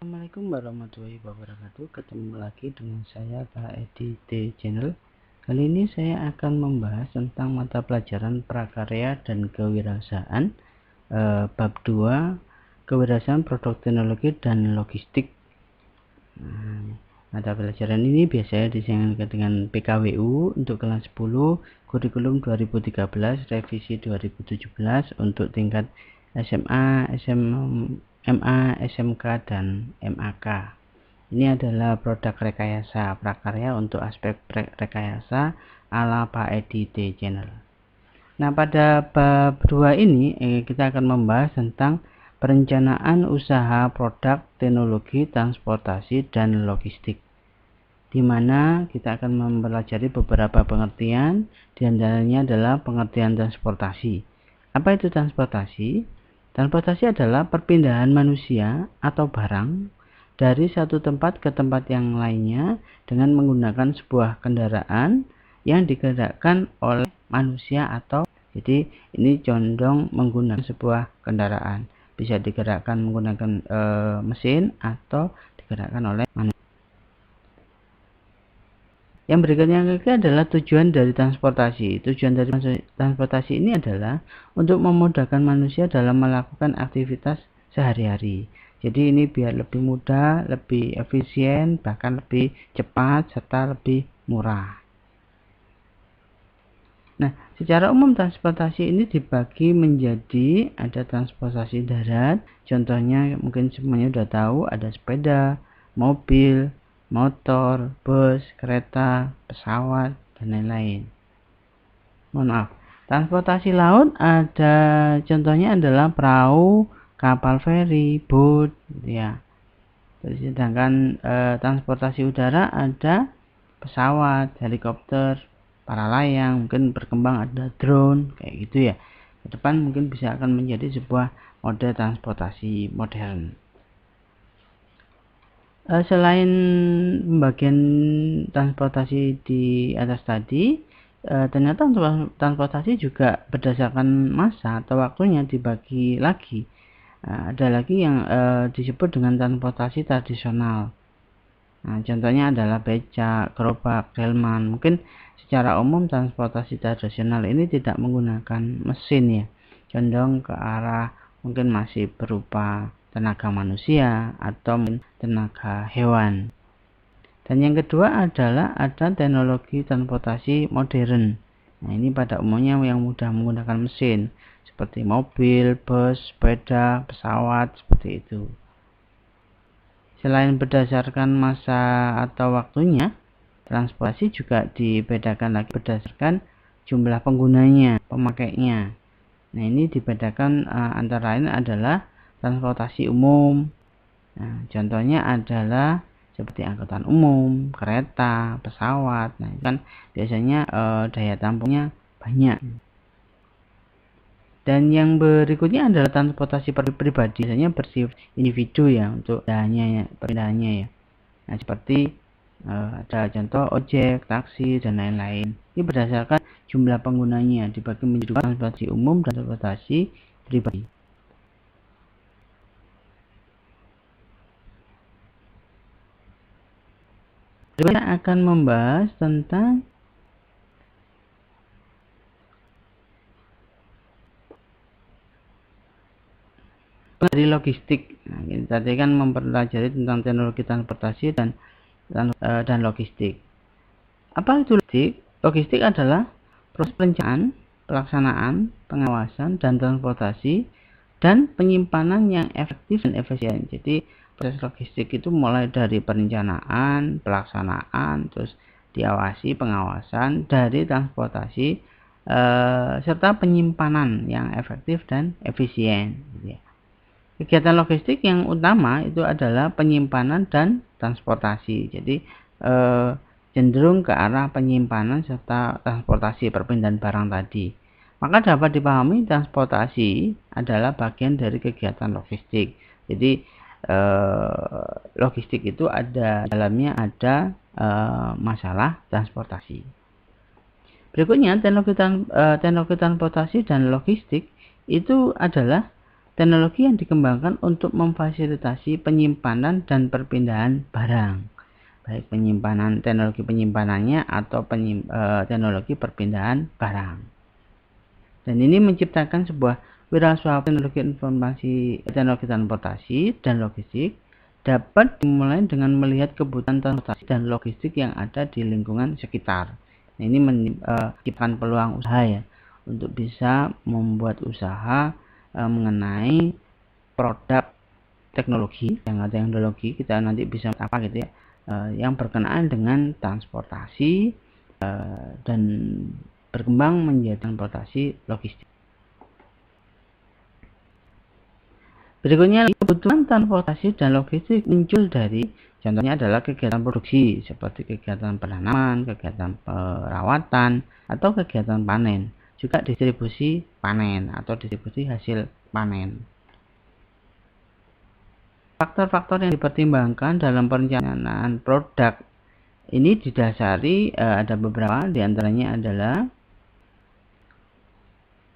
Assalamualaikum warahmatullahi wabarakatuh. Ketemu lagi dengan saya Kak Edi D Channel. Kali ini saya akan membahas tentang mata pelajaran prakarya dan kewirausahaan bab 2, kewirausahaan produk teknologi dan logistik. Mata pelajaran ini biasanya disingkat dengan PKWU untuk kelas 10, kurikulum 2013, revisi 2017 untuk tingkat SMA, SMA, SMK, dan MAK. Ini adalah produk rekayasa prakarya untuk aspek rekayasa ala Pak Edi D Channel. Nah, pada bab 2 ini kita akan membahas tentang perencanaan usaha produk teknologi transportasi dan logistik, di mana kita akan mempelajari beberapa pengertian. Di antaranya adalah pengertian transportasi. Apa itu transportasi? Transportasi adalah perpindahan manusia atau barang dari satu tempat ke tempat yang lainnya dengan menggunakan sebuah kendaraan yang digerakkan oleh manusia atau jadi ini condong menggunakan sebuah kendaraan, bisa digerakkan menggunakan mesin atau digerakkan oleh manusia. Yang berikutnya adalah tujuan dari transportasi. Tujuan dari transportasi ini adalah untuk memudahkan manusia dalam melakukan aktivitas sehari-hari. Jadi ini biar lebih mudah, lebih efisien, bahkan lebih cepat, serta lebih murah. Nah, secara umum transportasi ini dibagi menjadi ada transportasi darat, contohnya mungkin semuanya sudah tahu, ada sepeda, mobil, motor, bus, kereta, pesawat, dan lain-lain. Mohon maaf. Transportasi laut ada contohnya adalah perahu, kapal feri, boat, ya. Sedangkan transportasi udara ada pesawat, helikopter, para layang, mungkin berkembang ada drone, kayak gitu ya. Ke depan mungkin bisa akan menjadi sebuah mode transportasi modern. Selain pembagian transportasi di atas tadi, ternyata transportasi juga berdasarkan masa atau waktunya dibagi lagi. Ada lagi yang disebut dengan transportasi tradisional. Nah, contohnya adalah becak, gerobak, delman. Mungkin secara umum transportasi tradisional ini tidak menggunakan mesin ya, condong ke arah mungkin masih berupa tenaga manusia atau tenaga hewan. Dan yang kedua adalah ada teknologi transportasi modern. Nah, ini pada umumnya yang mudah menggunakan mesin seperti mobil, bus, sepeda, pesawat, seperti itu. Selain berdasarkan masa atau waktunya, transportasi juga dibedakan lagi berdasarkan jumlah penggunanya, pemakainya. Nah, ini dibedakan antara lain adalah transportasi umum. Nah, contohnya adalah seperti angkutan umum, kereta, pesawat. Nah, kan biasanya daya tampungnya banyak. Dan yang berikutnya adalah transportasi pribadi, biasanya bersifat individu ya untuk perpindahannya ya. Nah, seperti ada contoh ojek, taksi, dan lain-lain. Ini berdasarkan jumlah penggunanya dibagi menjadi transportasi umum dan transportasi pribadi. Kita akan membahas tentang dari logistik. Nah, kita tadi kan mempelajari tentang teknologi transportasi dan logistik. Apa itu logistik? Logistik adalah proses perencanaan, pelaksanaan, pengawasan, dan transportasi dan penyimpanan yang efektif dan efisien. Jadi proses logistik itu mulai dari perencanaan, pelaksanaan, terus diawasi, pengawasan, dari transportasi, serta penyimpanan yang efektif dan efisien. Kegiatan logistik yang utama itu adalah penyimpanan dan transportasi. Jadi cenderung ke arah penyimpanan serta transportasi perpindahan barang tadi. Maka dapat dipahami transportasi adalah bagian dari kegiatan logistik. Jadi logistik itu dalamnya ada masalah transportasi. Berikutnya teknologi transportasi dan logistik itu adalah teknologi yang dikembangkan untuk memfasilitasi penyimpanan dan perpindahan barang, baik teknologi penyimpanannya atau teknologi perpindahan barang. Dan ini menciptakan sebuah wirausaha teknologi informasi, teknologi transportasi dan logistik dapat dimulai dengan melihat kebutuhan transportasi dan logistik yang ada di lingkungan sekitar. Nah, ini menciptakan peluang usaha ya, untuk bisa membuat usaha mengenai produk teknologi yang ada teknologi kita nanti bisa apa gitu ya, yang berkenaan dengan transportasi dan berkembang menjadi transportasi logistik. Berikutnya, kebutuhan transportasi dan logistik muncul dari, contohnya adalah kegiatan produksi seperti kegiatan penanaman, kegiatan perawatan, atau kegiatan panen, juga distribusi panen atau distribusi hasil panen. Faktor-faktor yang dipertimbangkan dalam perencanaan produk ini didasari ada beberapa, diantaranya adalah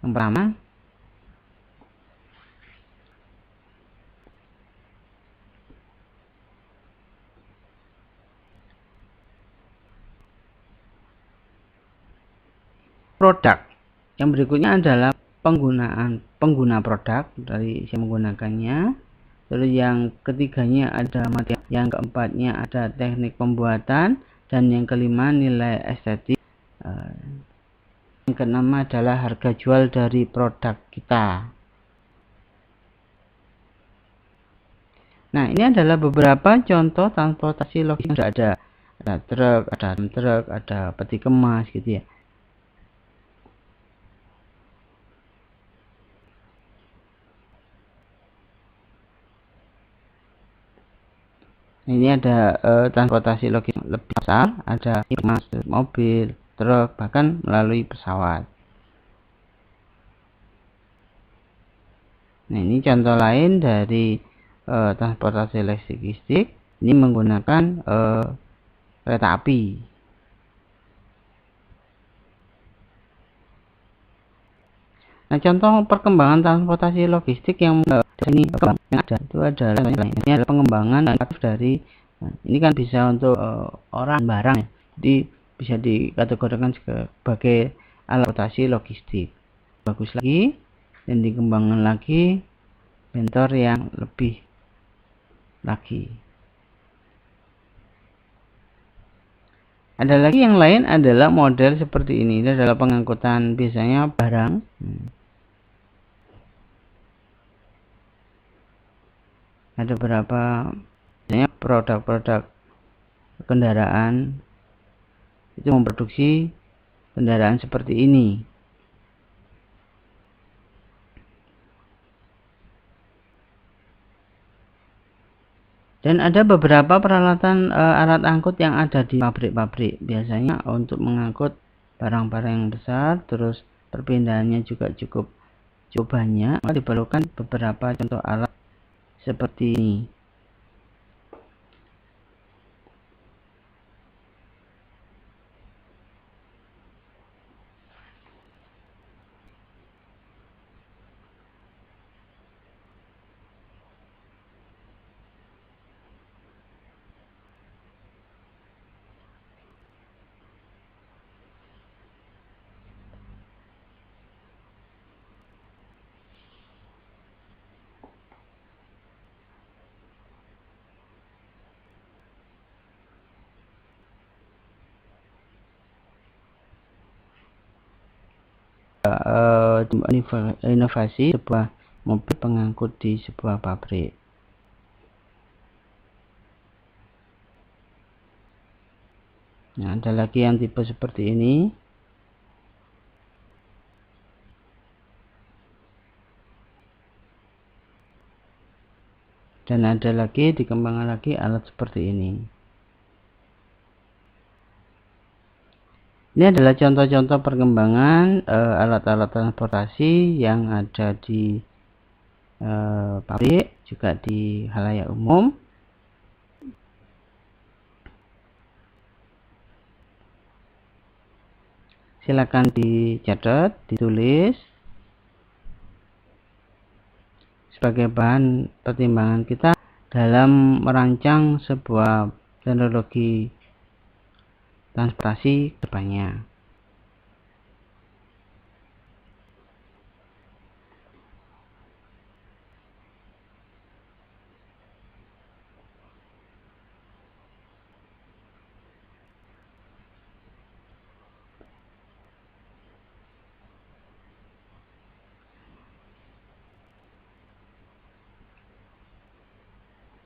yang pertama, produk. Yang berikutnya adalah pengguna produk dari si menggunakannya. Terus yang ketiganya ada material, yang keempatnya ada teknik pembuatan, dan yang kelima nilai estetik. Yang keenam adalah harga jual dari produk kita. Nah, ini adalah beberapa contoh transportasi logistik yang sudah ada truk, ada peti kemas gitu ya. Ini ada transportasi logistik lebih besar, ada kemas, mobil, truk, bahkan melalui pesawat. Nah, ini contoh lain dari transportasi logistik. Ini menggunakan kereta api. Nah, contoh perkembangan transportasi logistik yang ini yang ada itu adalah ini adalah pengembangan dari ini kan bisa untuk orang barang ya. Jadi bisa dikategorikan sebagai alat transportasi logistik. Bagus lagi dan dikembangkan lagi bentor yang lebih lagi. Ada lagi yang lain adalah model seperti ini. Ini adalah pengangkutan biasanya barang. Ada beberapa produk-produk kendaraan itu memproduksi kendaraan seperti ini. Dan ada beberapa peralatan alat angkut yang ada di pabrik-pabrik, biasanya untuk mengangkut barang-barang yang besar, terus perpindahannya juga cukup banyak. Maka diperlukan beberapa contoh alat seperti ini. Inovasi sebuah mobil pengangkut di sebuah pabrik. Nah, ada lagi yang tipe seperti ini. Dan ada lagi dikembangkan lagi alat seperti ini. Ini adalah contoh-contoh perkembangan alat-alat transportasi yang ada di pabrik, juga di halayak umum. Silakan dicatat, ditulis. sebagai bahan pertimbangan kita dalam merancang sebuah teknologi transportasi ke depannya.